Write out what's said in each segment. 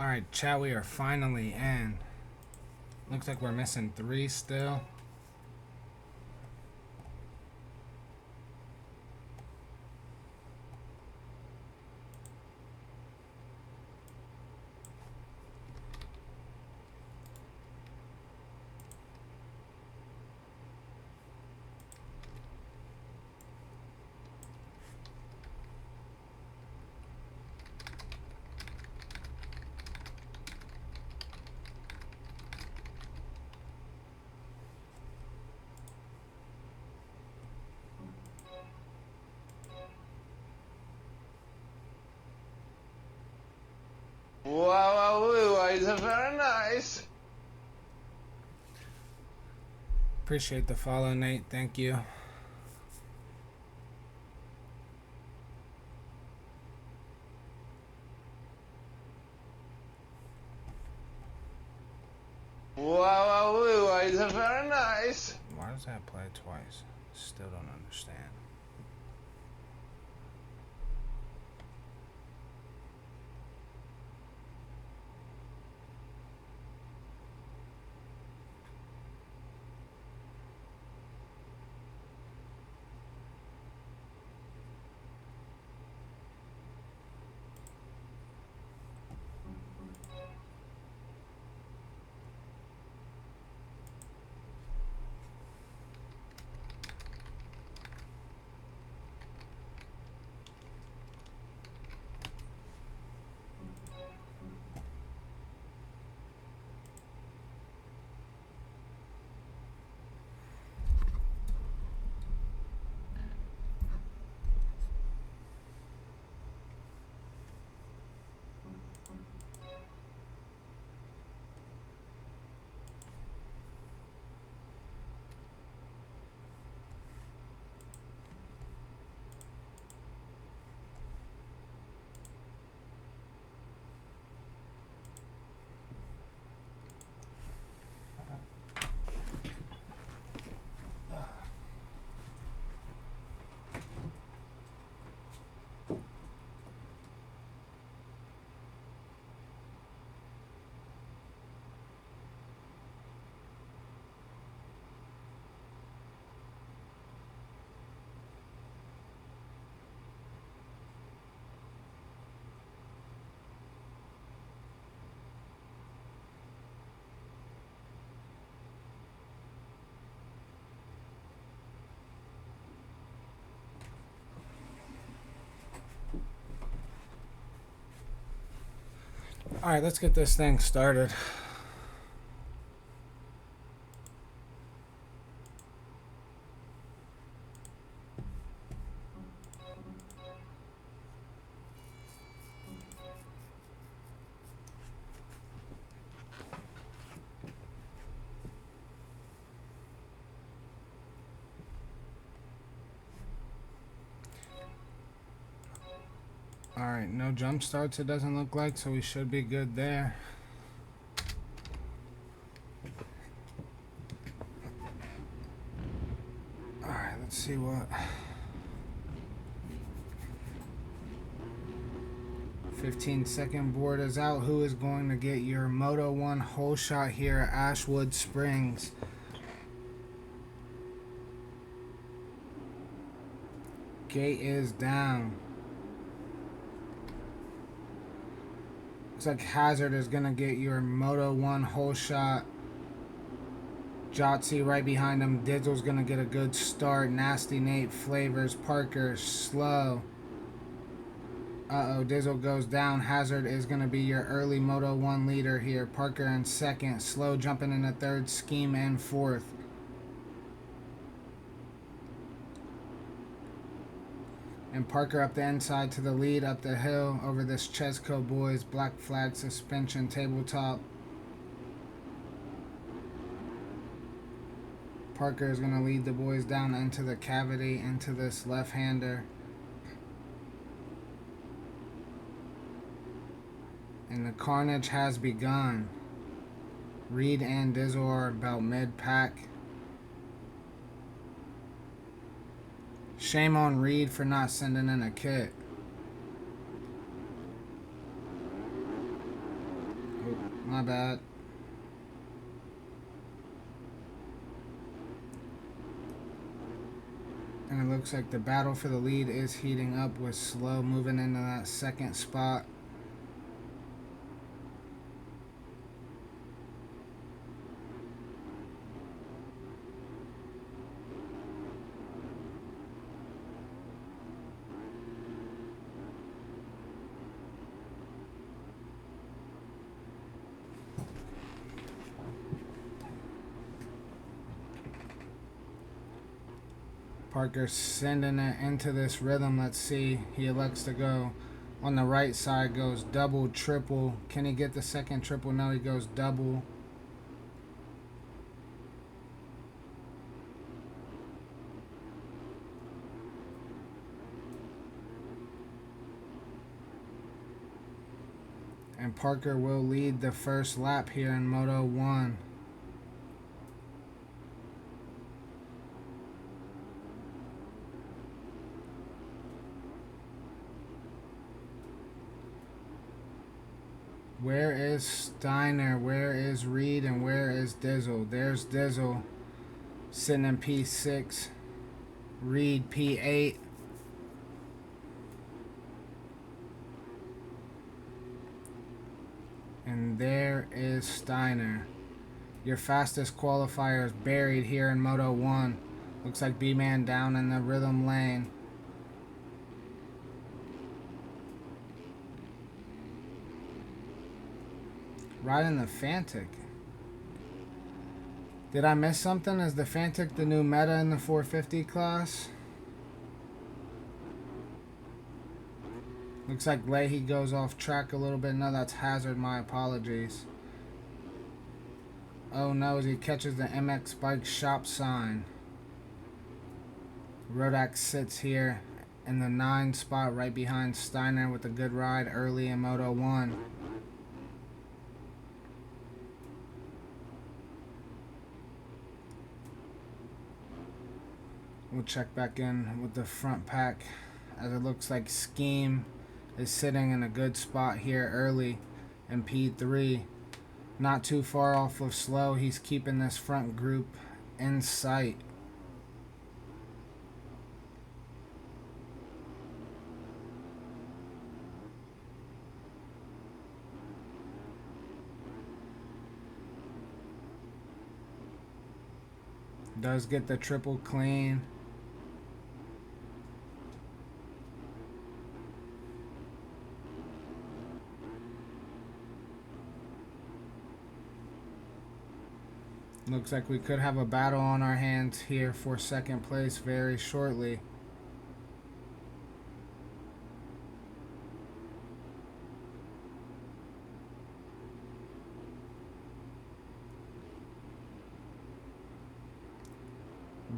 Alright, chat, we are finally in. Looks like we're missing 3 still. Wow, it's very nice. Appreciate the follow, Nate. Thank you. Wow, it's very nice. Why does that play twice? Still don't understand. Alright, let's get this thing started. Alright, no jump starts it doesn't look like, so we should be good there. Alright, let's see what 15-second board is out. Who is going to get your Moto 1 hole shot here at Ashwood Springs? Gate is down. Looks like Hazard is going to get your Moto 1 hole shot. Jotzi right behind him. Dizzle's going to get a good start. Nasty Nate, Flavors, Parker, slow. Uh-oh, Dizzle goes down. Hazard is going to be your early Moto 1 leader here. Parker in second. Slow jumping in the third. Scheme in fourth. And Parker up the inside to the lead, up the hill, over this Chesco Boys Black Flag Suspension Tabletop. Parker is going to lead the boys down into the cavity, into this left-hander. And the carnage has begun. Reed and Dizzle are about mid-pack. Shame on Reed for not sending in a kit. my bad. And it looks like the battle for the lead is heating up with Slow moving into that second spot. Parker sending it into this rhythm. Let's see. He elects to go on the right side, goes double, triple. Can he get the second triple? No, he goes double. And Parker will lead the first lap here in Moto 1. Where is Steiner? Where is Reed? And where is Dizzle? There's Dizzle sitting in P6. Reed P8. And there is Steiner. Your fastest qualifier is buried here in Moto 1. Looks like B-Man down in the rhythm lane. Riding the Fantic. Did I miss something? Is the Fantic the new meta in the 450 class? Looks like Leahy goes off track a little bit. No, that's Hazard. My apologies. Oh no, as he catches the MXBIKES shop sign. Rodak sits here in the 9 spot right behind Steiner with a good ride early in Moto 1. We'll check back in with the front pack as it looks like Scheme is sitting in a good spot here early in P3. Not too far off of Slow. He's keeping this front group in sight. Does get the triple clean. Looks like we could have a battle on our hands here for second place very shortly.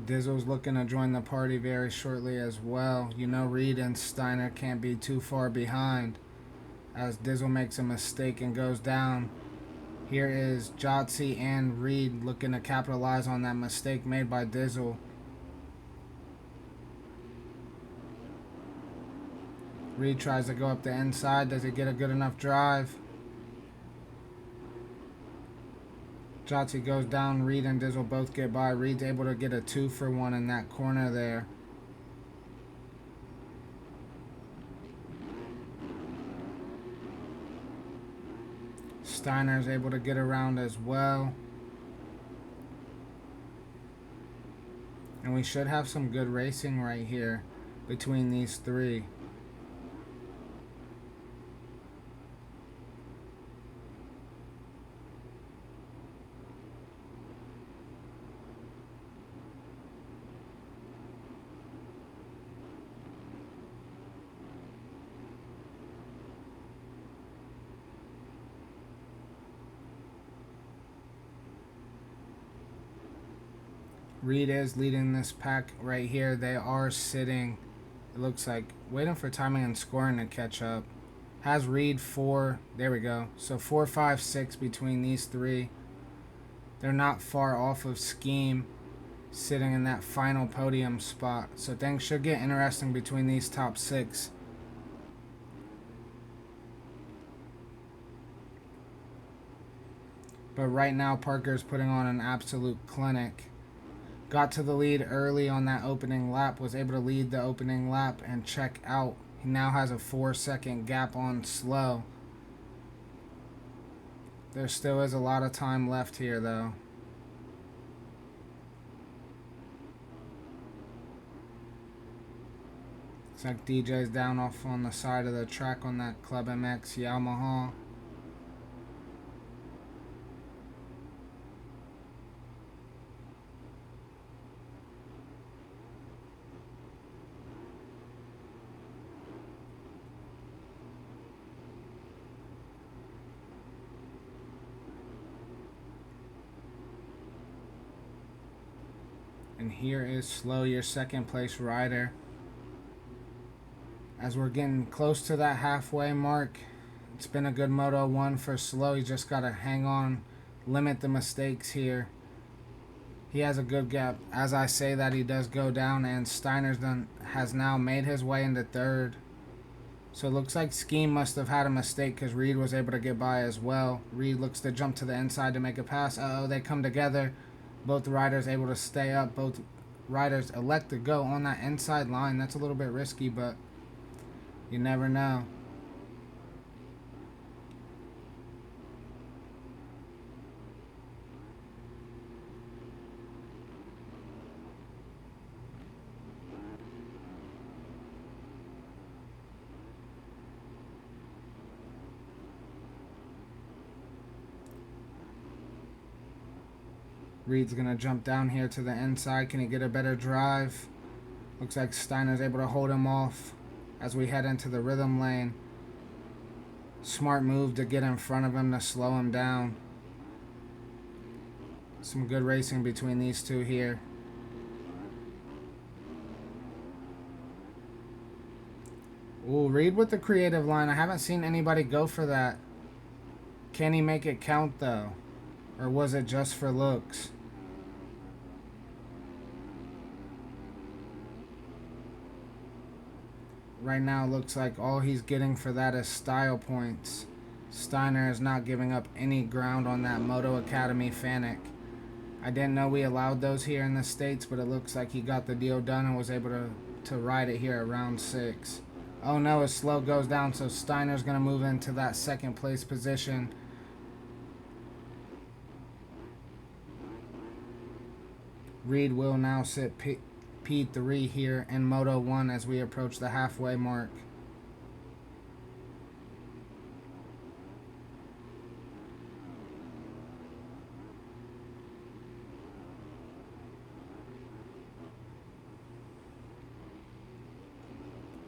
Dizzle's looking to join the party very shortly as well. You know Reed and Steiner can't be too far behind as Dizzle makes a mistake and goes down. Here is Jotzi and Reed looking to capitalize on that mistake made by Dizzle. Reed tries to go up the inside. Does he get a good enough drive? Jotzi goes down. Reed and Dizzle both get by. Reed's able to get a 2-for-1 in that corner there. Steiner's able to get around as well. And we should have some good racing right here between these three. Reed is leading this pack right here. They are sitting, it looks like, waiting for timing and scoring to catch up. Has Reed 4. There we go. So 4, 5, 6 between these three. They're not far off of Scheme, sitting in that final podium spot. So things should get interesting between these top 6. But right now, Parker's putting on an absolute clinic. Got to the lead early on that opening lap, was able to lead the opening lap and check out. He now has a 4-second gap on slow. There still is a lot of time left here, though. Looks like DJ's down off on the side of the track on that Club MX Yamaha. And here is Slow, your second place rider. As we're getting close to that halfway mark, it's been a good Moto 1 for Slow. You just got to hang on, limit the mistakes here. He has a good gap. As I say that, he does go down, and has now made his way into third. So it looks like Scheme must have had a mistake because Reed was able to get by as well. Reed looks to jump to the inside to make a pass. Uh-oh, they come together. Both riders able to stay up. Both riders elect to go on that inside line. That's a little bit risky, but you never know. Reed's going to jump down here to the inside. Can he get a better drive? Looks like Steiner's able to hold him off as we head into the rhythm lane. Smart move to get in front of him to slow him down. Some good racing between these two here. Ooh, Reed with the creative line. I haven't seen anybody go for that. Can he make it count though? Or was it just for looks? Right now, it looks like all he's getting for that is style points. Steiner is not giving up any ground on that Moto Academy Fanic. I didn't know we allowed those here in the States, but it looks like he got the deal done and was able to ride it here at round 6. Oh no, his slow goes down, so Steiner's going to move into that second place position. Reed will now sit P3 here in Moto 1 as we approach the halfway mark.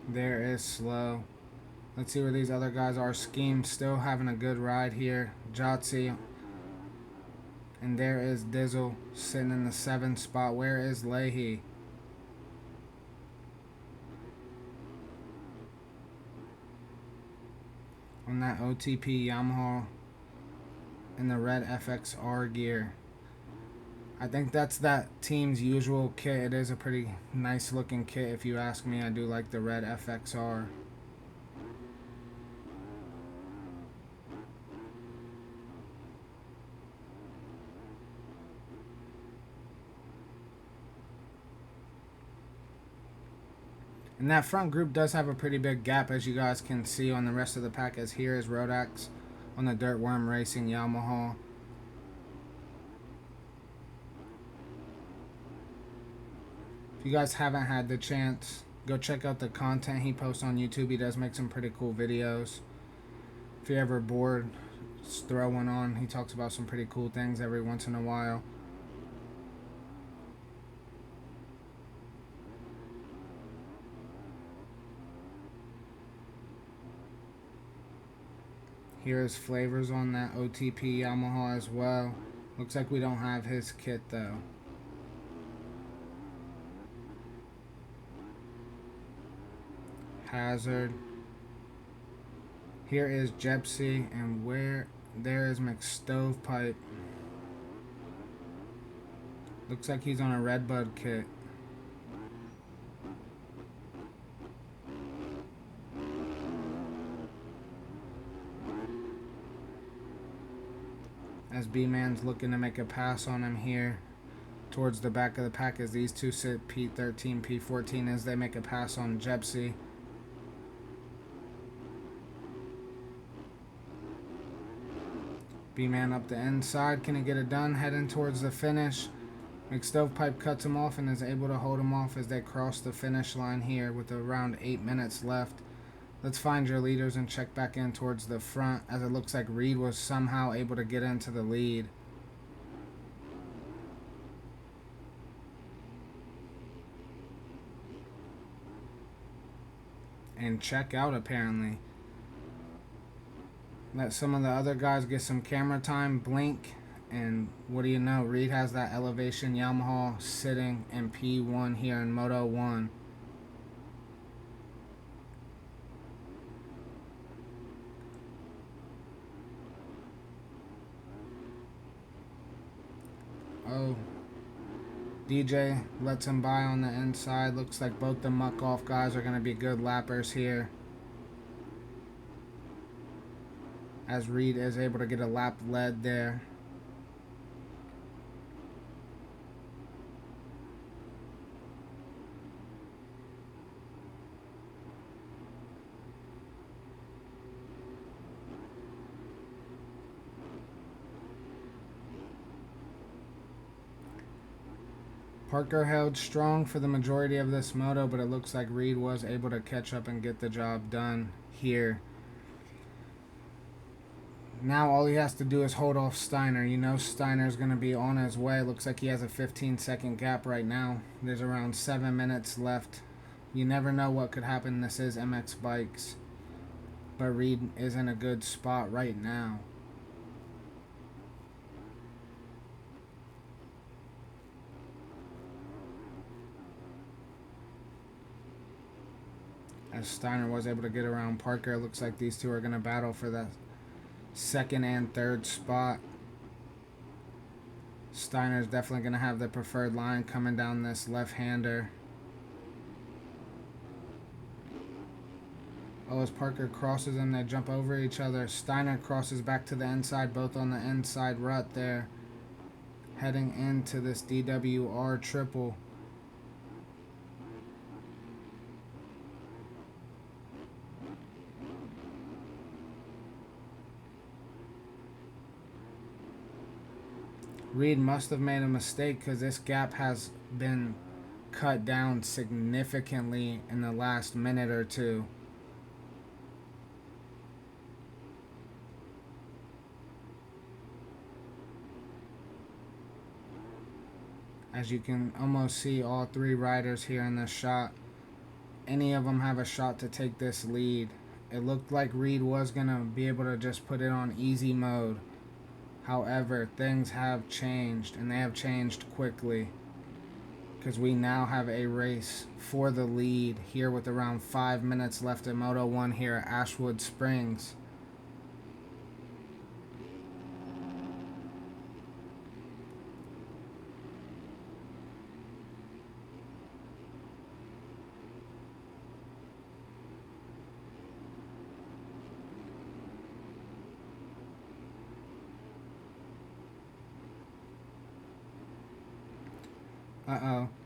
There is Slow. Let's see where these other guys are. Scheme still having a good ride here. Jotzi. And there is Dizzle sitting in the 7th spot. Where is Leahy? On that OTP Yamaha in the red FXR gear. I think that's that team's usual kit. It is a pretty nice looking kit if you ask me. I do like the red FXR. And that front group does have a pretty big gap, as you guys can see on the rest of the pack, as here is Rodax on the Dirtworm Racing Yamaha. If you guys haven't had the chance, go check out the content he posts on YouTube. He does make some pretty cool videos. If you're ever bored, just throw one on. He talks about some pretty cool things every once in a while. Here's Flavors on that OTP Yamaha as well. Looks like we don't have his kit though. Hazard. Here is Jepsy, and there is McStovepipe. Looks like he's on a Redbud kit. as B-Man's looking to make a pass on him here towards the back of the pack as these two sit P13, P14 as they make a pass on Jepsy. B-Man up the inside. Can he get it done? Heading towards the finish. McStovepipe cuts him off and is able to hold him off as they cross the finish line here with around 8 minutes left. Let's find your leaders and check back in towards the front as it looks like Reed was somehow able to get into the lead. And check out apparently. Let some of the other guys get some camera time, blink, and what do you know, Reed has that elevation Yamaha sitting in P1 here in Moto 1. Oh, DJ lets him by on the inside. Looks like both the muck off guys are going to be good lappers here, as Reed is able to get a lap led there. Parker held strong for the majority of this moto, but it looks like Reed was able to catch up and get the job done here. Now all he has to do is hold off Steiner. You know Steiner's going to be on his way. Looks like he has a 15-second gap right now. There's around 7 minutes left. You never know what could happen. This is MX Bikes. But Reed is in a good spot right now. As Steiner was able to get around Parker, it looks like these two are going to battle for the second and third spot. Steiner's definitely going to have the preferred line coming down this left-hander. Oh, as Parker crosses them, they jump over each other. Steiner crosses back to the inside, both on the inside rut there. Heading into this DWR triple. Reed must have made a mistake because this gap has been cut down significantly in the last minute or two. As you can almost see all three riders here in this shot. Any of them have a shot to take this lead. It looked like Reed was going to be able to just put it on easy mode. However, things have changed, and they have changed quickly, because we now have a race for the lead here with around 5 minutes left in Moto 1 here at Ashwood Springs.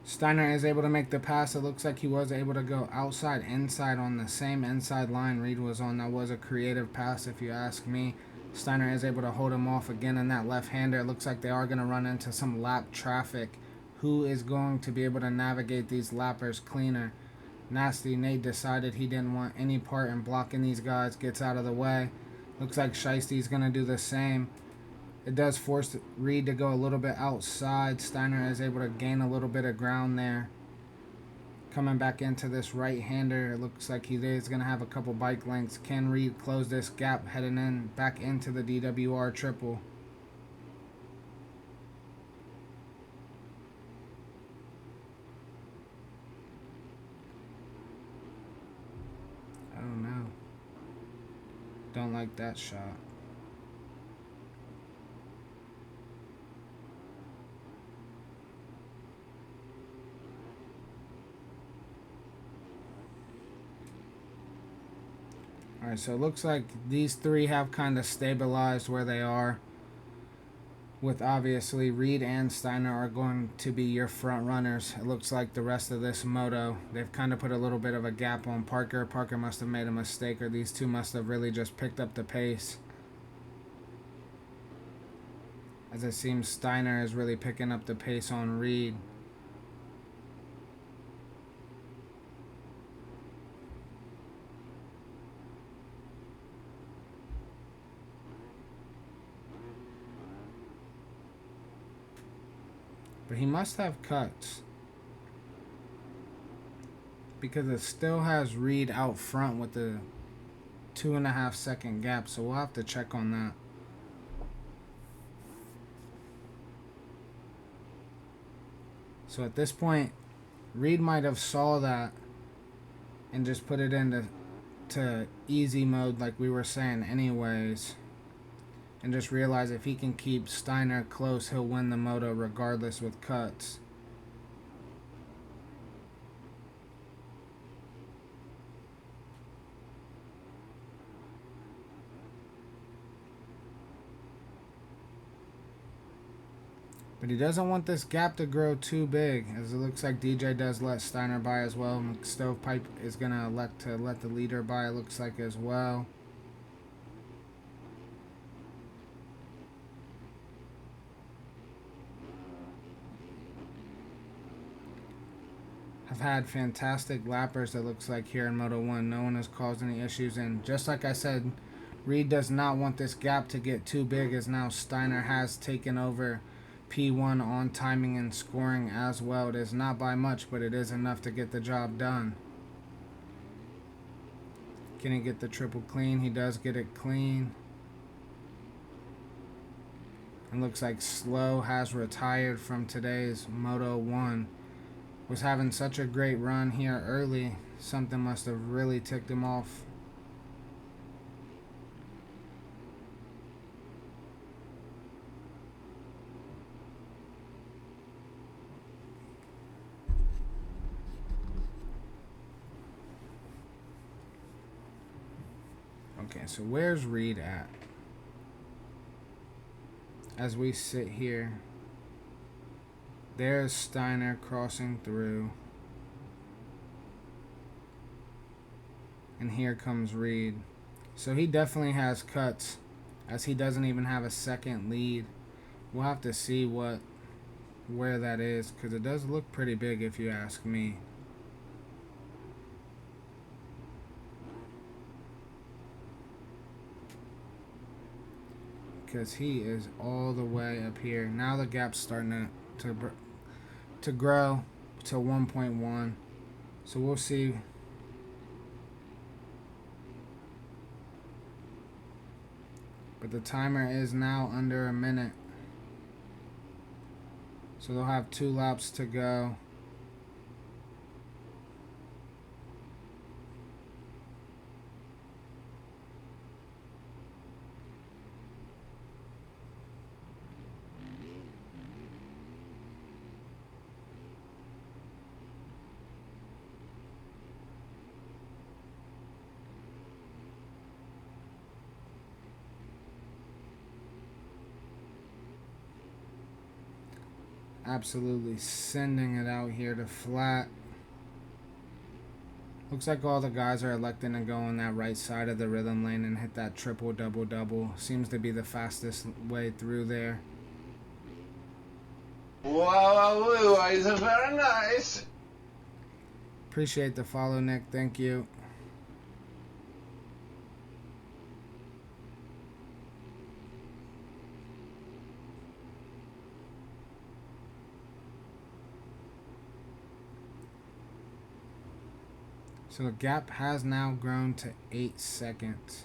Steiner is able to make the pass. It looks like he was able to go outside, inside on the same inside line Reed was on. That was a creative pass if you ask me. Steiner is able to hold him off again in that left-hander. It looks like they are going to run into some lap traffic. Who is going to be able to navigate these lappers cleaner? Nasty Nate decided he didn't want any part in blocking these guys. Gets out of the way. Looks like Shiesty's going to do the same. It does force Reed to go a little bit outside. Steiner is able to gain a little bit of ground there. Coming back into this right-hander, it looks like he is going to have a couple bike lengths. Can Reed close this gap heading in back into the DWR triple? I don't know. Don't like that shot. Alright, so it looks like these three have kind of stabilized where they are. with obviously Reed and Steiner are going to be your front runners. It looks like the rest of this moto, they've kind of put a little bit of a gap on Parker. Parker must have made a mistake, or these two must have really just picked up the pace. As it seems Steiner is really picking up the pace on Reed. But he must have cuts, because it still has Reed out front with the 2.5 second gap, so we'll have to check on that. So at this point, Reed might have saw that and just put it into easy mode like we were saying anyways, and just realize if he can keep Steiner close, he'll win the moto regardless with cuts. But he doesn't want this gap to grow too big, as it looks like DJ does let Steiner by as well. Stovepipe is going to let the leader by, it looks like, as well. Have had fantastic lappers, it looks like, here in Moto 1. No one has caused any issues, and just like I said, Reed does not want this gap to get too big, as now Steiner has taken over P1 on timing and scoring as well. It is not by much, but it is enough to get the job done. Can he get the triple clean? He does get it clean. It looks like Slow has retired from today's Moto 1. Was having such a great run here early. Something must have really ticked him off. Okay, so where's Reed at? As we sit here, there's Steiner crossing through. And here comes Reed. So he definitely has cuts, as he doesn't even have a second lead. We'll have to see where that is, because it does look pretty big if you ask me. Because he is all the way up here. Now the gap's starting to grow to 1.1. So we'll see. But the timer is now under a minute. So they'll have 2 laps to go. Absolutely sending it out here to flat. Looks like all the guys are electing to go on that right side of the rhythm lane and hit that triple double double. Seems to be the fastest way through there. Wow, it's very nice. Appreciate the follow, Nick. Thank you. So the gap has now grown to 8 seconds.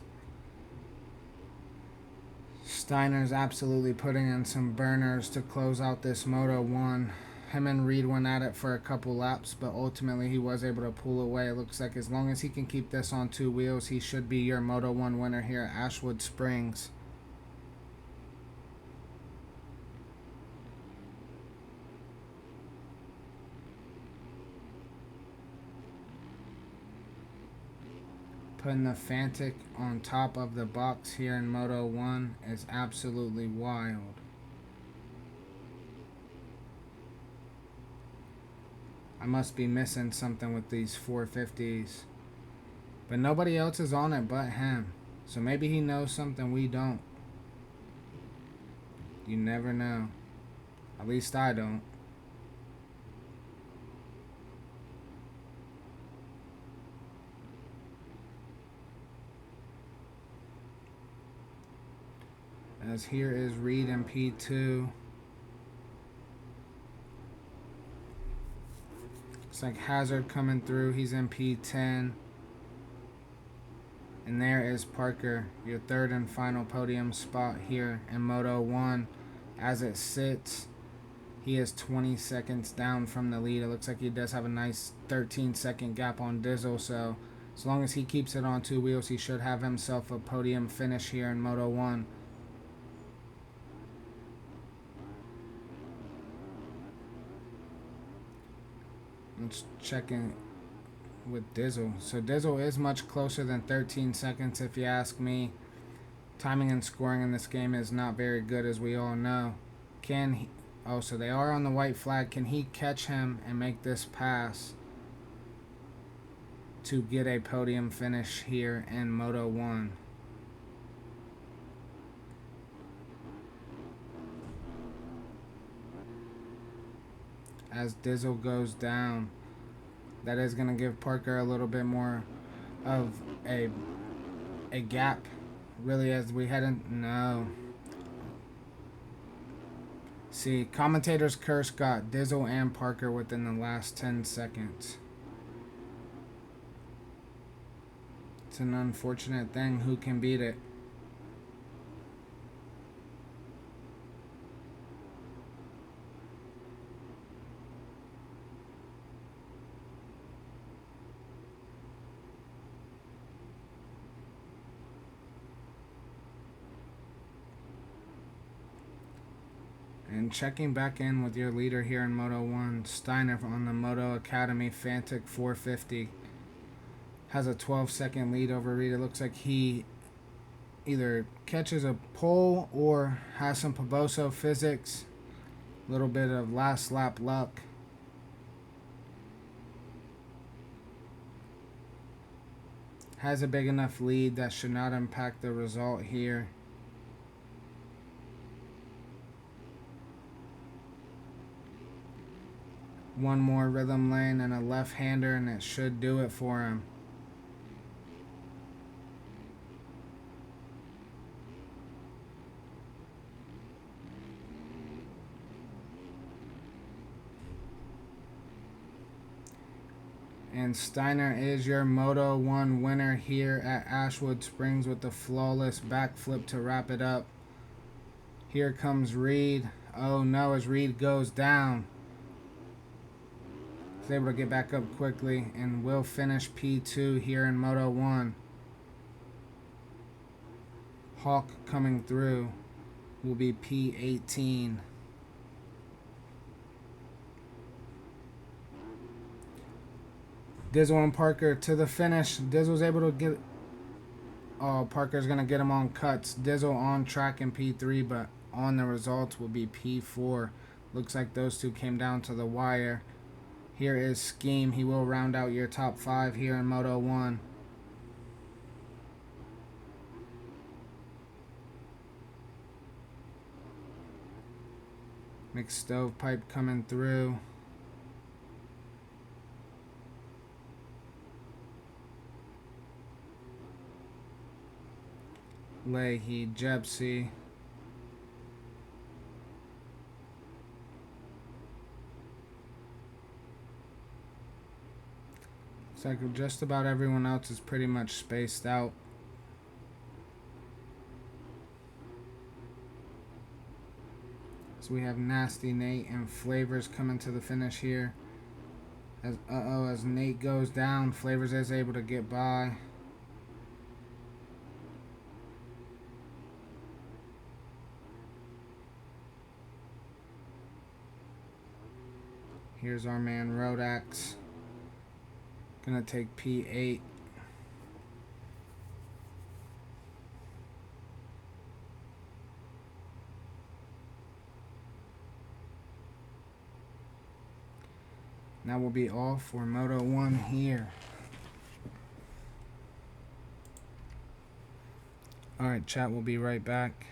Steiner's absolutely putting in some burners to close out this Moto 1. Him and Reed went at it for a couple laps, but ultimately he was able to pull away. It looks like as long as he can keep this on 2 wheels, he should be your Moto 1 winner here at Ashwood Springs. Putting the Fantic on top of the box here in Moto 1 is absolutely wild. I must be missing something with these 450s. But nobody else is on it but him. So maybe he knows something we don't. You never know. At least I don't. As here is Reed in P2. Looks like Hazard coming through. He's in P10. And there is Parker, your third and final podium spot here in Moto 1. As it sits, he is 20 seconds down from the lead. It looks like he does have a nice 13-second gap on Dizzle, so as long as he keeps it on two wheels, he should have himself a podium finish here in Moto 1. Let's check in with Dizzle. So Dizzle is much closer than 13 seconds if you ask me. Timing and scoring in this game is not very good, as we all know. Can he... Oh, so they are on the white flag. Can he catch him and make this pass to get a podium finish here in Moto 1? As Dizzle goes down, that is going to give Parker a little bit more of a gap, really, as we head in. No. See, commentator's curse got Dizzle and Parker within the last 10 seconds. It's an unfortunate thing. Who can beat it? And checking back in with your leader here in Moto 1, Steiner on the Moto Academy Fantic 450. Has a 12-second lead over Reed. It looks like he either catches a pole or has some Poboso physics. A little bit of last lap luck. Has a big enough lead that should not impact the result here. One more rhythm lane and a left-hander, and it should do it for him. And Steiner is your Moto 1 winner here at Ashwood Springs with the flawless backflip to wrap it up. Here comes Reed. Oh no, as Reed goes down. He's able to get back up quickly and will finish P2 here in Moto 1. Hawk coming through will be P18. Dizzle and Parker to the finish. Dizzle's able to get... Oh, Parker's going to get him on cuts. Dizzle on track in P3, but on the results will be P4. Looks like those two came down to the wire. Here is Scheme. He will round out your top 5 here in Moto 1. Mixed Stovepipe coming through. Leahy, Jepsy. Looks like just about everyone else is pretty much spaced out. So we have Nasty Nate and Flavors coming to the finish here. As Nate goes down, Flavors is able to get by. Here's our man Rodax. Gonna take P8. And that will be all for Moto 1 here. Alright, chat, we'll be right back.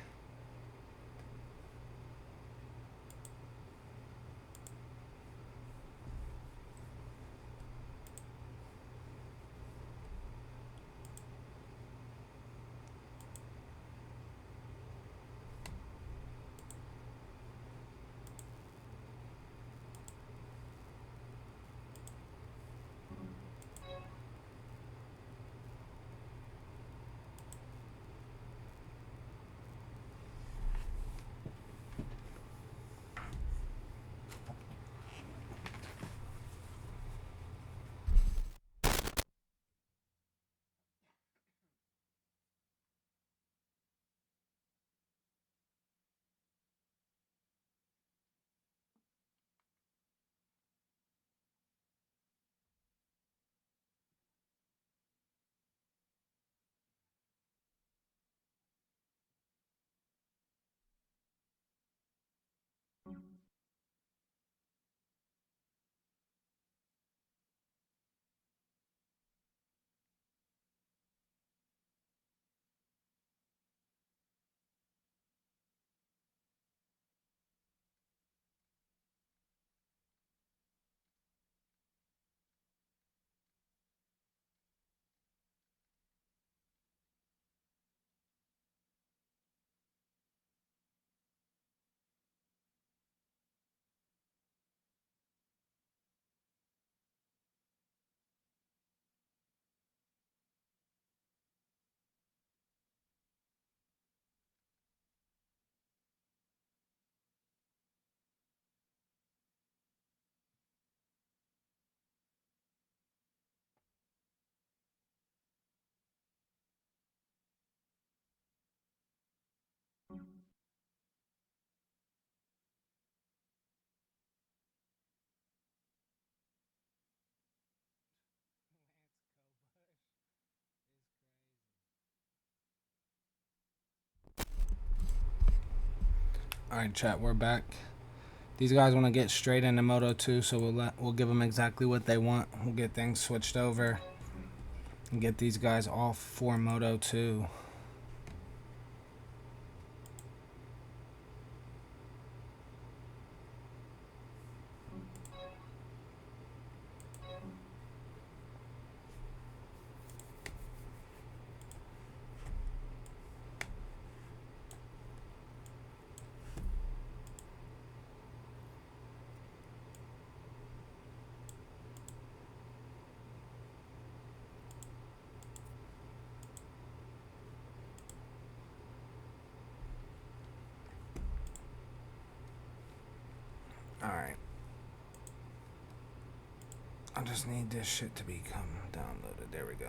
Alright, chat, we're back. These guys want to get straight into Moto 2, so we'll give them exactly what they want. We'll get things switched over and get these guys off for Moto 2. Alright. I just need this shit to become downloaded. There we go.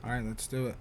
Alright, let's do it.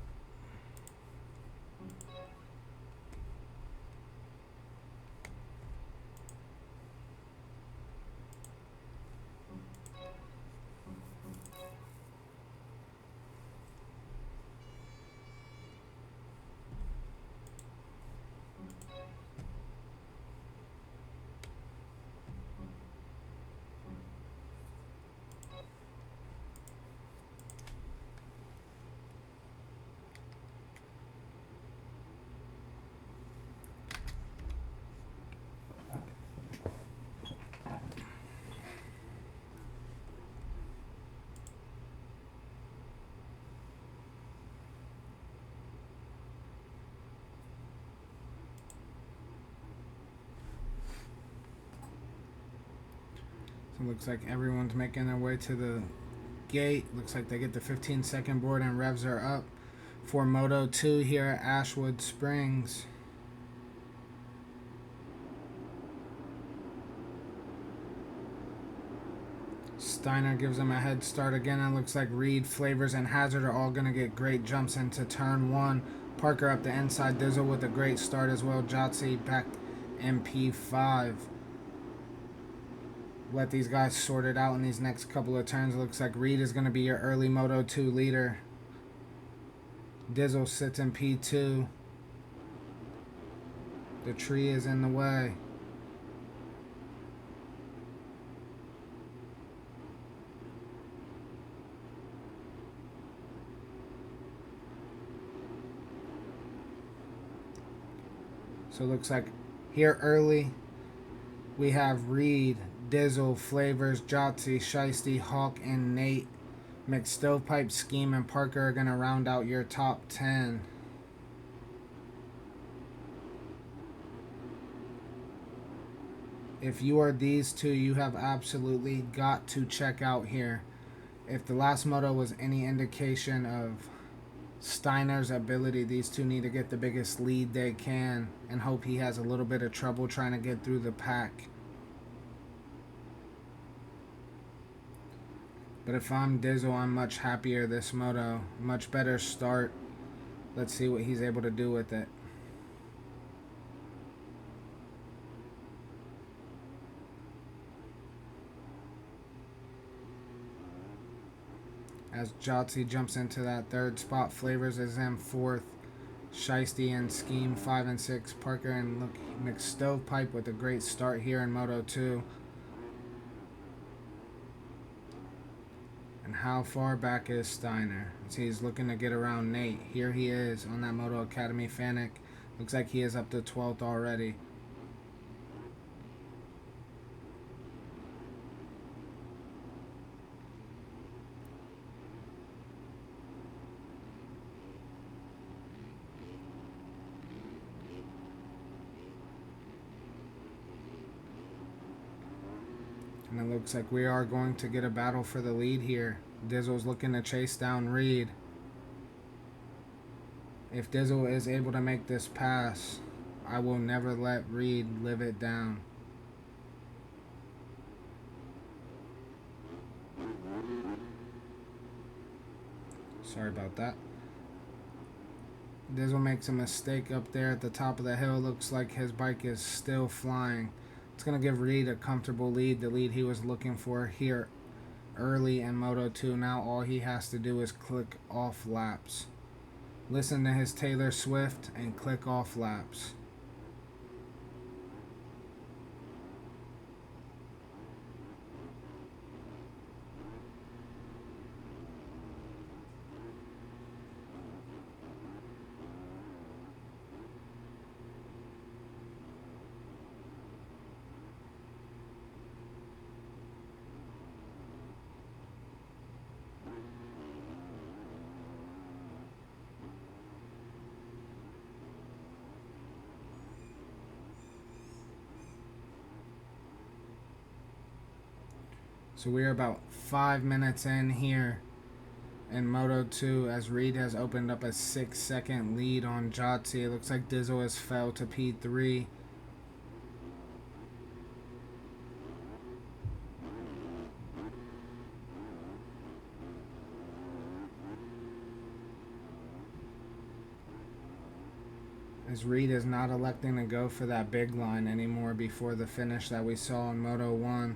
So it looks like everyone's making their way to the gate. Looks like they get the 15-second board and revs are up for Moto 2 here at Ashwood Springs. Steiner gives them a head start again. It looks like Reed, Flavors, and Hazard are all going to get great jumps into turn 1. Parker up the inside. Dizzle with a great start as well. Jotzi back in P5. Let these guys sort it out in these next couple of turns. It looks like Reed is going to be your early Moto 2 leader. Dizzle sits in P2. The tree is in the way. So it looks like here early we have Reed, Dizzle, Flavors, Jotzi, Shiesty, Hawk, and Nate. McStovepipe, Scheme, and Parker are going to round out your top 10. If you are these two, you have absolutely got to check out here. If the last moto was any indication of Steiner's ability, these two need to get the biggest lead they can and hope he has a little bit of trouble trying to get through the pack. But if I'm Dizzle, I'm much happier this moto. Much better start. Let's see what he's able to do with it. As Jotzi jumps into that third spot, Flavors is in fourth. Shiesty and Scheme 5 and 6. Parker and look, McStovepipe with a great start here in Moto 2. And how far back is Steiner? See, he's looking to get around Nate. Here he is on that Moto Academy Fanic. Looks like he is up to 12th already. And it looks like we are going to get a battle for the lead here. Dizzle's looking to chase down Reed. If Dizzle is able to make this pass, I will never let Reed live it down. Sorry about that. Dizzle makes a mistake up there at the top of the hill. Looks like his bike is still flying. It's going to give Reed a comfortable lead, the lead he was looking for here early in Moto 2. Now all he has to do is click off laps. Listen to his Taylor Swift and click off laps. So we are about 5 minutes in here in Moto 2 as Reed has opened up a 6-second lead on Jotzi. It looks like Dizzle has fell to P3. As Reed is not electing to go for that big line anymore before the finish that we saw in Moto 1.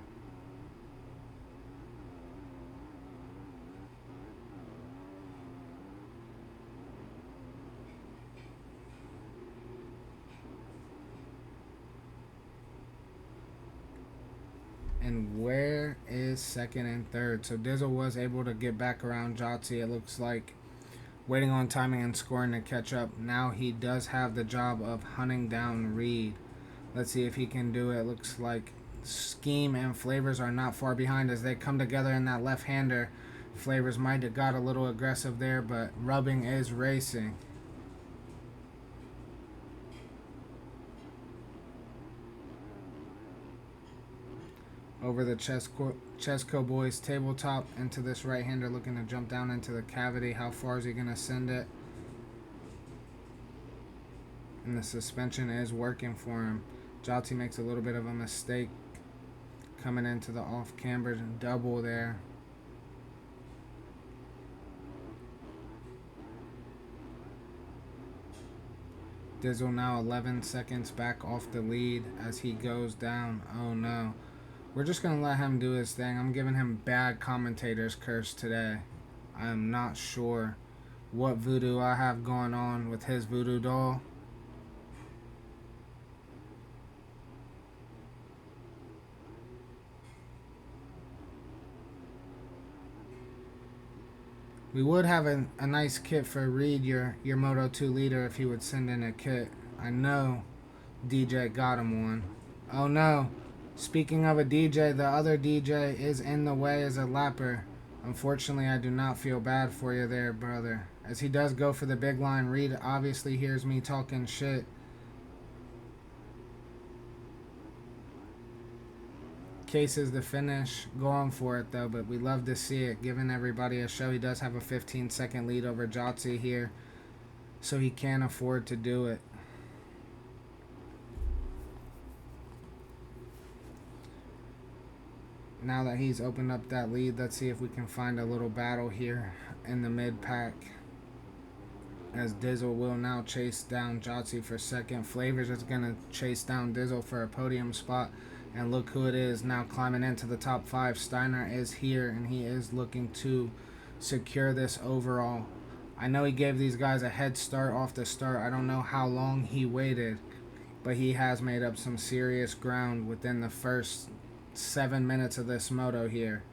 And where is second and third? So Dizzle was able to get back around Jotzi. It looks like waiting on timing and scoring to catch up. Now he does have the job of hunting down Reed. Let's see if he can do it. Looks like Scheme and Flavors are not far behind as they come together in that left-hander. Flavors might have got a little aggressive there, but Rubbing is racing. Over the Chesco Boys tabletop into this right-hander looking to jump down into the cavity. How far is he going to send it? And the suspension is working for him. Jotzi makes a little bit of a mistake coming into the off-camber double there. Dizzle now 11 seconds back off the lead as he goes down. Oh no. We're just going to let him do his thing. I'm giving him bad commentator's curse today. I am not sure what voodoo I have going on with his voodoo doll. We would have a nice kit for Reed, your Moto 2 leader, if he would send in a kit. I know DJ got him one. Oh no. Speaking of a DJ, the other DJ is in the way as a lapper. Unfortunately, I do not feel bad for you there, brother. As he does go for the big line, Reed obviously hears me talking shit. Case is the finish. Going for it though, but we love to see it. Giving everybody a show. He does have a 15-second lead over Jotzi here, so he can afford to do it. Now that he's opened up that lead, let's see if we can find a little battle here in the mid-pack. As Dizzle will now chase down Jotzi for second. Flavors is going to chase down Dizzle for a podium spot. And look who it is now climbing into the top 5. Steiner is here, and he is looking to secure this overall. I know he gave these guys a head start off the start. I don't know how long he waited, but he has made up some serious ground within the first 7 minutes of this moto here.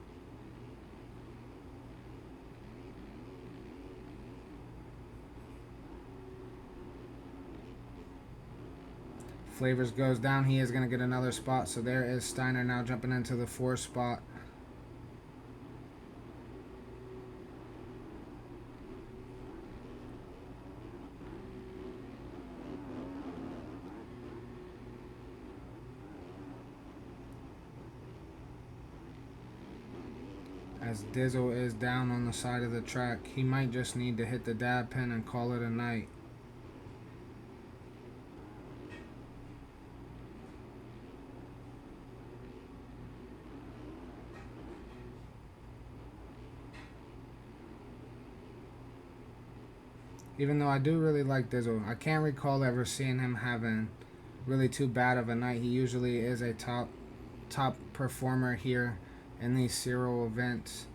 Flavors goes down. He is going to get another spot. So there is Steiner now jumping into the 4th spot. As Dizzle is down on the side of the track, he might just need to hit the dab pin and call it a night. Even though I do really like Dizzle, I can't recall ever seeing him having really too bad of a night. He usually is a top performer here in these SIRL events.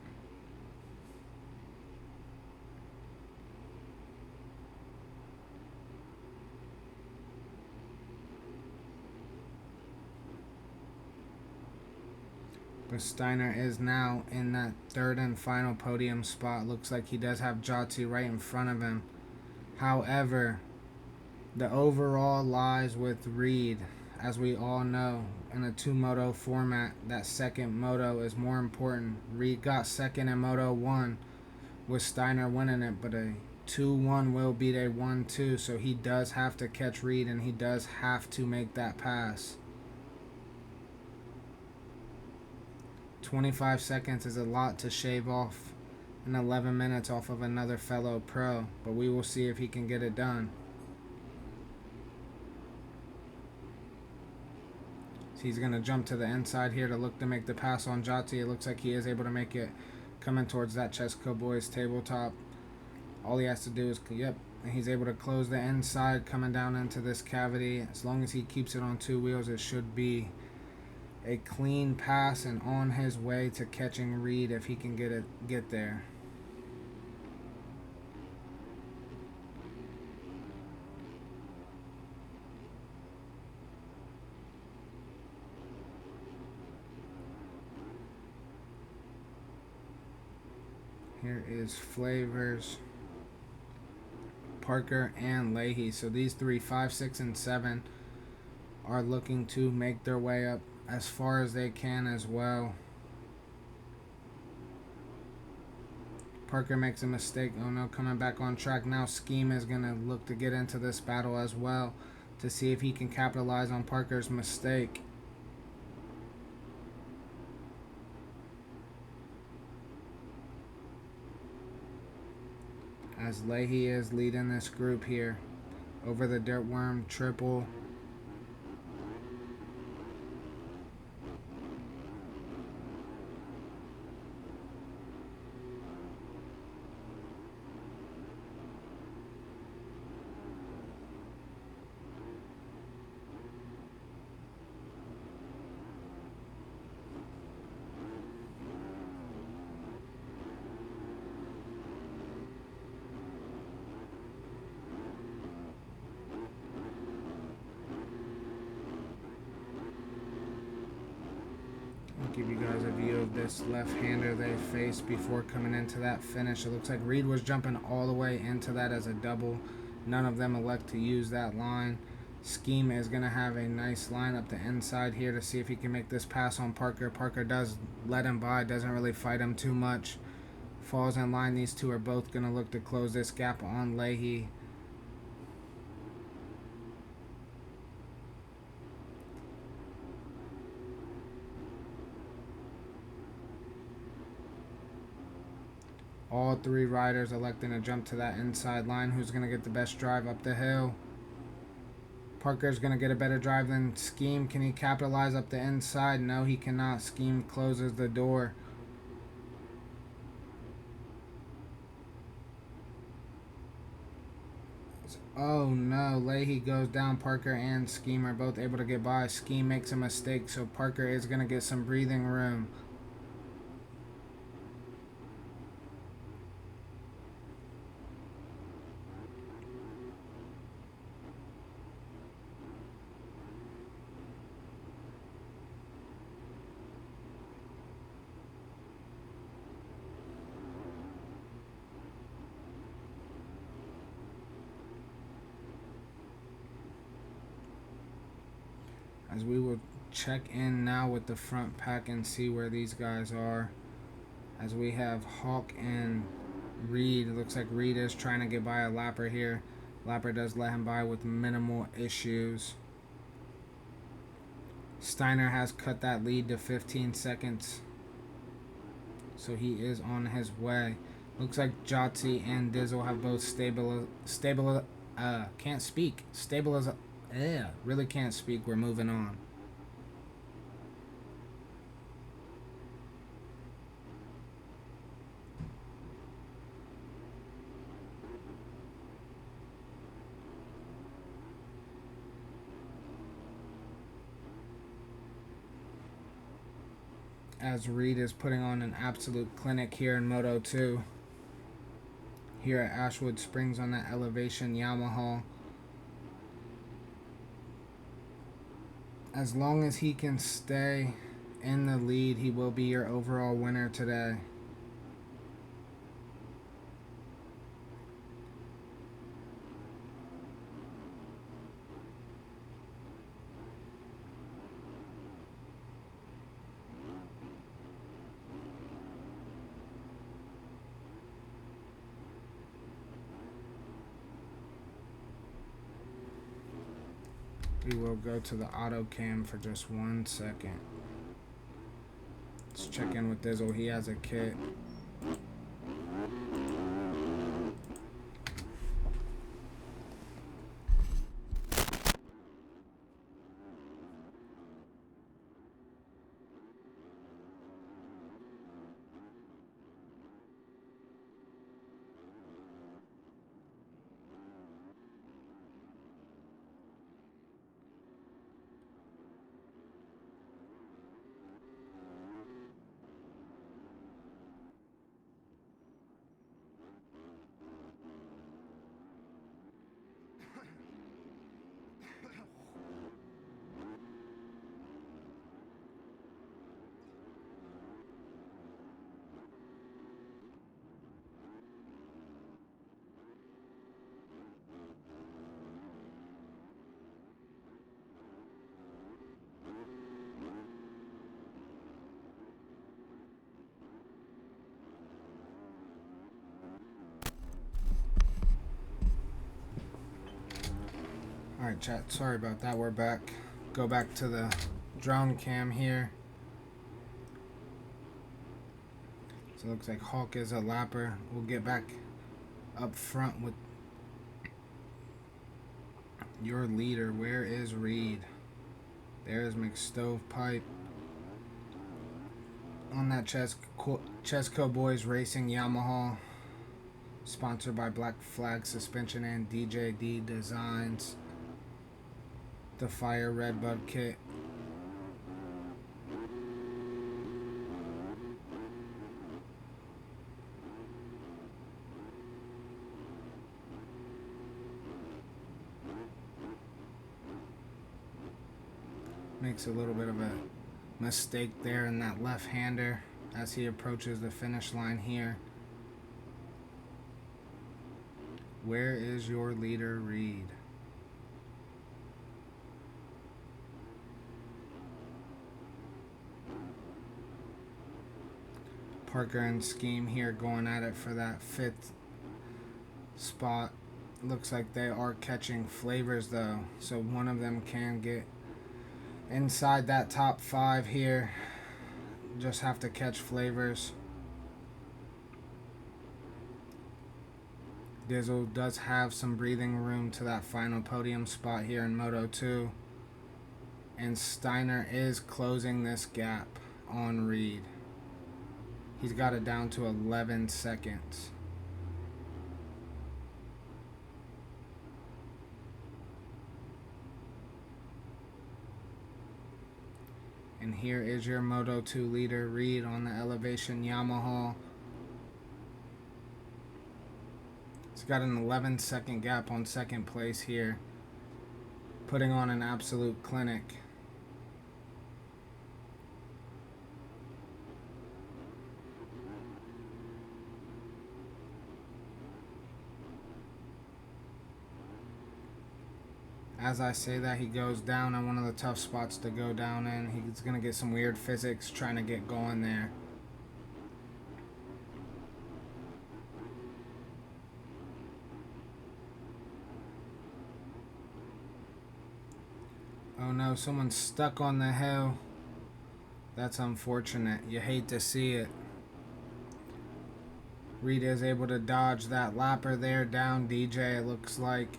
But Steiner is now in that 3rd and final podium spot. Looks like he does have Jotzi right in front of him. However, the overall lies with Reed. As we all know, in a 2-moto format, that second moto is more important. Reed got second in Moto 1 with Steiner winning it, but a 2-1 will beat a 1-2, so he does have to catch Reed, and he does have to make that pass. 25 seconds is a lot to shave off in 11 minutes off of another fellow pro, but we will see if he can get it done. So he's going to jump to the inside here to look to make the pass on Jotzi. It looks like he is able to make it coming towards that Chesco Boys tabletop. All he has to do is, and he's able to close the inside coming down into this cavity. As long as he keeps it on 2 wheels, it should be a clean pass and on his way to catching Reed if he can get there. Here is Flavors, Parker, and Leahy. So these 3, 5, 6, and 7 are looking to make their way up as far as they can as well. Parker makes a mistake. Oh no, coming back on track now. Scheme is going to look to get into this battle as well to see if he can capitalize on Parker's mistake. As Leahy is leading this group here over the Dirt Worm triple. of this left-hander they faced before coming into that finish. It looks like Reed was jumping all the way into that as a double. None of them elect to use that line. Scheme is going to have a nice line up the inside here to see if he can make this pass on Parker. Parker does let him by, doesn't really fight him too much. Falls in line. These two are both going to look to close this gap on Leahy. All three riders electing to jump to that inside line. Who's going to get the best drive up the hill? Parker's going to get a better drive than Scheme. Can he capitalize up the inside? No, he cannot. Scheme closes the door. Oh no, Leahy goes down. Parker and Scheme are both able to get by. Scheme makes a mistake, so Parker is going to get some breathing room. As we will check in now with the front pack and see where these guys are. As we have Hawk and Reed. It looks like Reed is trying to get by a lapper here. Lapper does let him by with minimal issues. Steiner has cut that lead to 15 seconds. So he is on his way. Looks like Jotzi and Dizzle have both can't speak. Really can't speak. We're moving on. As Reed is putting on an absolute clinic here in Moto 2. Here at Ashwood Springs on that elevation Yamaha. As long as he can stay in the lead, he will be your overall winner today. We will go to the auto cam for just 1 second. Let's check in with Dizzle. He has a kit. Alright chat, sorry about that, we're back. Go back to the drone cam here. So it looks like Hawk is a lapper. We'll get back up front with your leader. Where is Reed? There's McStovepipe. On that Chesco Boys Racing Yamaha. Sponsored by Black Flag Suspension and DJD Designs. The Fire Redbud kit. Makes a little bit of a mistake there in that left-hander. as he approaches the finish line here. Where is your leader, Reed? Parker and Scheme here going at it for that 5th spot. Looks like they are catching Flavors though, so one of them can get inside that top 5 here. Just have to catch Flavors. Dizzle does have some breathing room to that final podium spot here in Moto 2. And Steiner is closing this gap on Reed. He's got it down to 11 seconds. And here is your Moto 2 leader, Reed, on the Elevation Yamaha. He's got an 11-second gap on second place here, putting on an absolute clinic. As I say that, he goes down on one of the tough spots to go down in. He's going to get some weird physics trying to get going there. Oh no, someone's stuck on the hill. That's unfortunate. You hate to see it. Reed is able to dodge that lapper there down DJ, it looks like.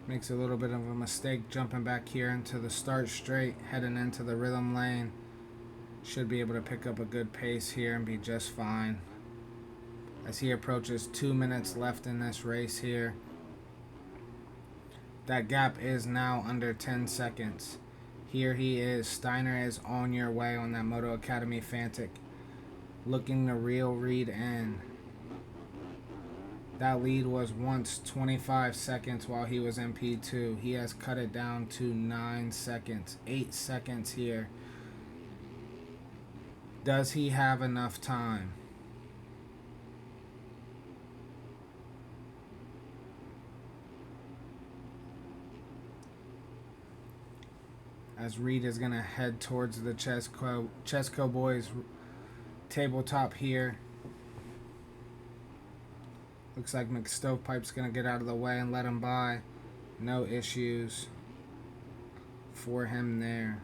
Makes a little bit of a mistake jumping back here into the start straight, heading into the rhythm lane. Should be able to pick up a good pace here and be just fine. As he approaches 2 minutes left in this race here. That gap is now under 10 seconds. Here he is. Steiner is on your way on that Moto Academy Fantic, looking to reel Reed in. That lead was once 25 seconds while he was in P2. He has cut it down to 9 seconds. 8 seconds here. Does he have enough time? As Reed is going to head towards the Chesco Boys tabletop here. Looks like McStovepipe's going to get out of the way and let him by. No issues for him there.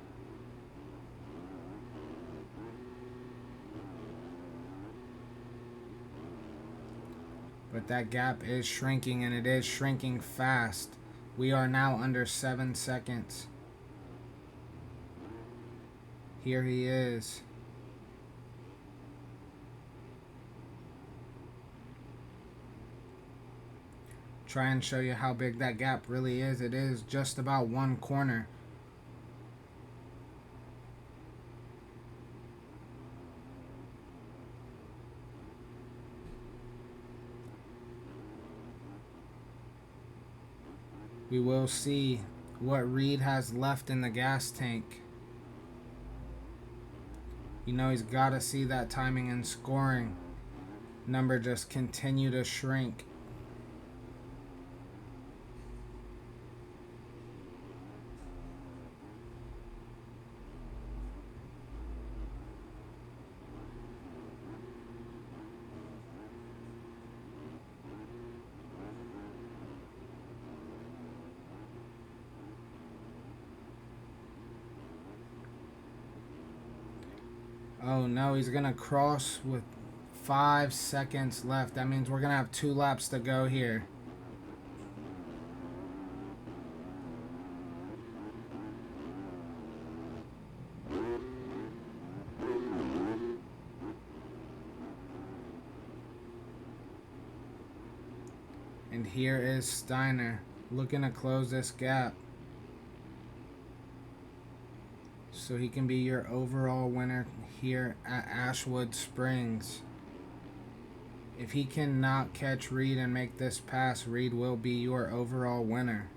But that gap is shrinking, and it is shrinking fast. We are now under 7 seconds. Here he is. Try and show you how big that gap really is. It is just about 1 corner. We will see what Reed has left in the gas tank. You know he's got to see that timing and scoring number just continue to shrink. Oh no, he's going to cross with 5 seconds left. That means we're going to have 2 laps to go here. And here is Steiner looking to close this gap, so he can be your overall winner here at Ashwood Springs. If he cannot catch Reed and make this pass, Reed will be your overall winner.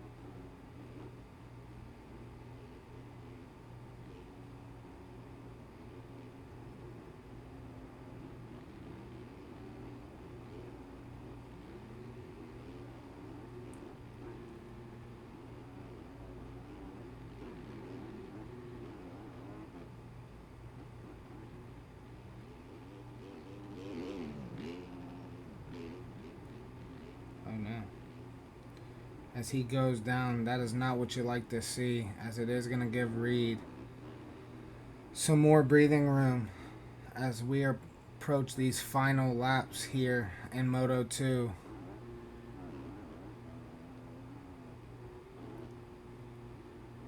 as he goes down. That is not what you like to see, as it is going to give Reed some more breathing room as we approach these final laps here in Moto 2.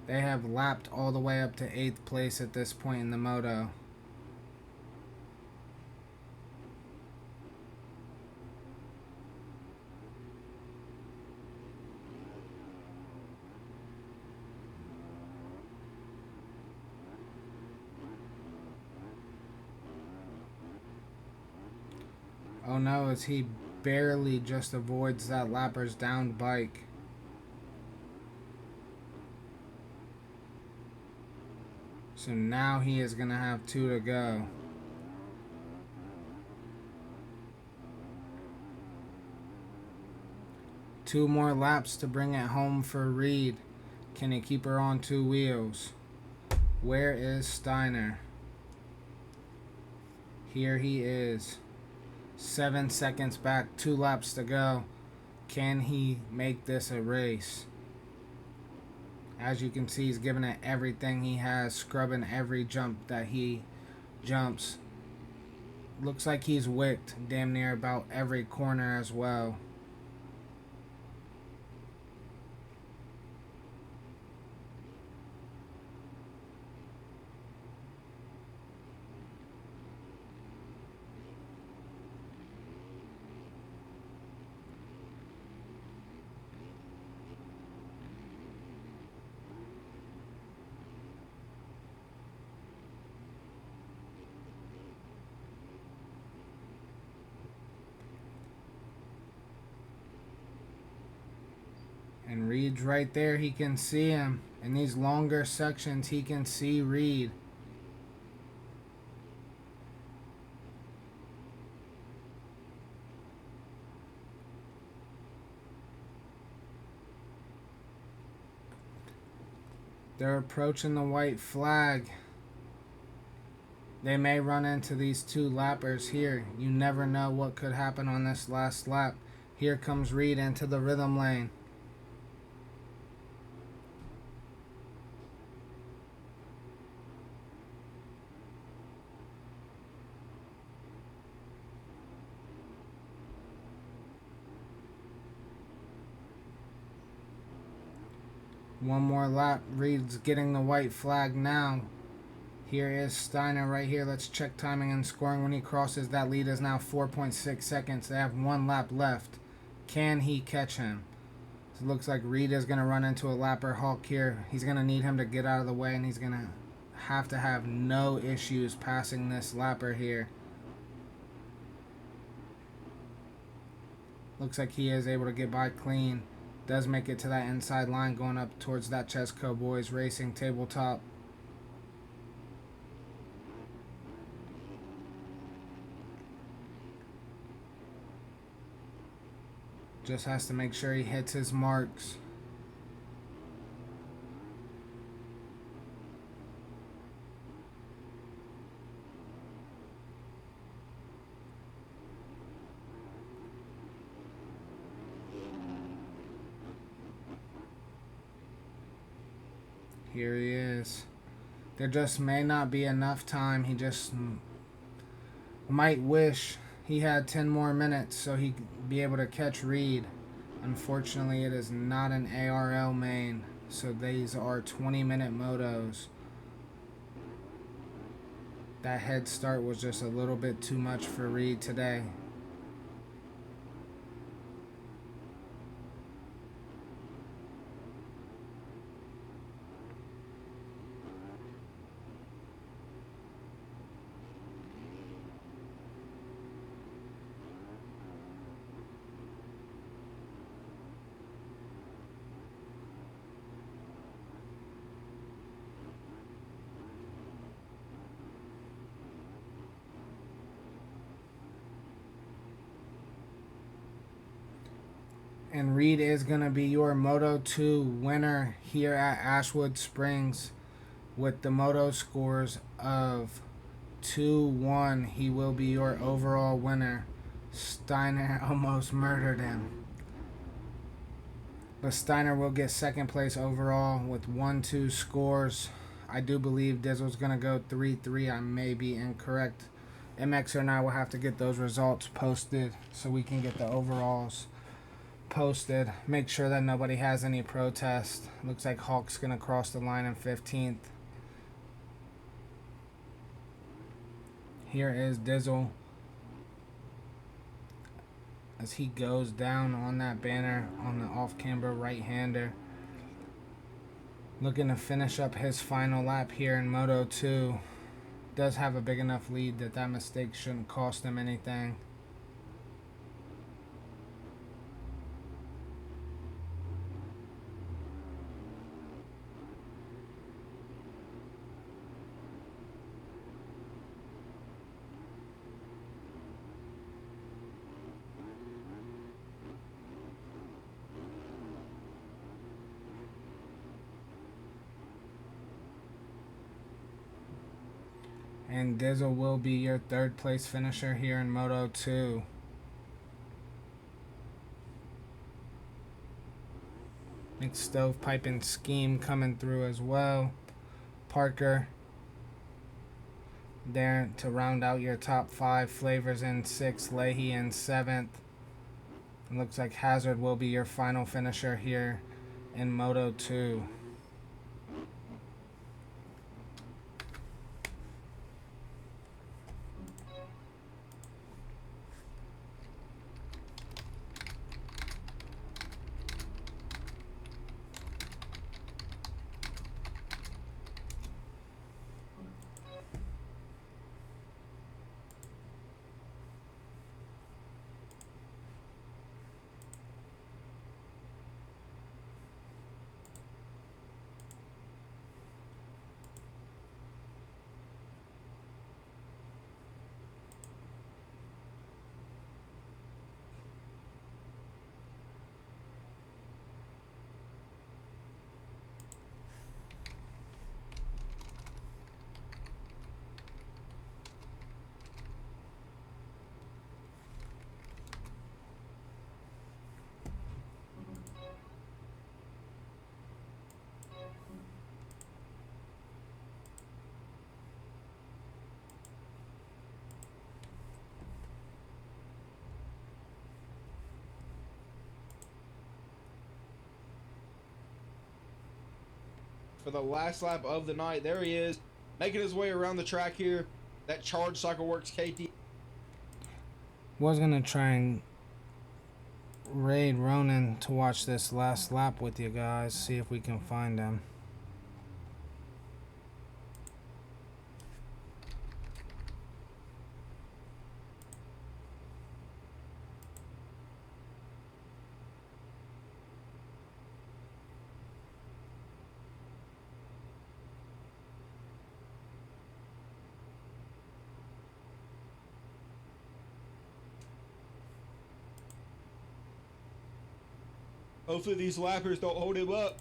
They have lapped all the way up to 8th place at this point in the Moto. Oh no, as he barely just avoids that lapper's downed bike. So now he is going to have 2 to go. Two more laps to bring it home for Reed. Can he keep her on 2 wheels? Where is Steiner? Here he is. 7 seconds back, 2 laps to go. Can he make this a race? As you can see, he's giving it everything he has, scrubbing every jump that he jumps. Looks like he's wicked damn near about every corner as well. And Reed's right there. He can see him. In these longer sections, he can see Reed. They're approaching the white flag. They may run into these 2 lappers here. You never know what could happen on this last lap. Here comes Reed into the rhythm lane. One more lap. Reed's getting the white flag now. Here is Steiner right here. Let's check timing and scoring when he crosses. That lead is now 4.6 seconds. They have 1 lap left. Can he catch him? So it looks like Reed is going to run into a lapper Hulk here. He's going to need him to get out of the way, and he's going to have no issues passing this lapper here. Looks like he is able to get by clean. Does make it to that inside line going up towards that Chesco Boys Racing tabletop. Just has to make sure he hits his marks. Here he is. There just may not be enough time. He just might wish he had 10 more minutes so he could be able to catch Reed. Unfortunately, it is not an ARL main, so these are 20-minute motos. That head start was just a little bit too much for Reed today. And Reed is going to be your Moto 2 winner here at Ashwood Springs with the Moto scores of 2-1. He will be your overall winner. Steiner almost murdered him. But Steiner will get second place overall with 1-2 scores. I do believe Dizzle's going to go 3-3. I may be incorrect. MX and I will have to get those results posted so we can get the overalls posted. Make sure that nobody has any protest. Looks like Hulk's going to cross the line in 15th. Here is Dizzle as he goes down on that banner on the off-camber right-hander. Looking to finish up his final lap here in Moto 2. Does have a big enough lead that that mistake shouldn't cost him anything. And Dizzle will be your third place finisher here in Moto 2. Mixed stovepipe and scheme coming through as well. Parker there to round out your top 5. Flavors in 6th. Leahy in 7th. It looks like Hazard will be your final finisher here in Moto 2. For the last lap of the night. There he is, making his way around the track here. That Charge Cycle Works KT. Was gonna try and raid Ronan to watch this last lap with you guys, see if we can find him. Hopefully these lappers don't hold him up.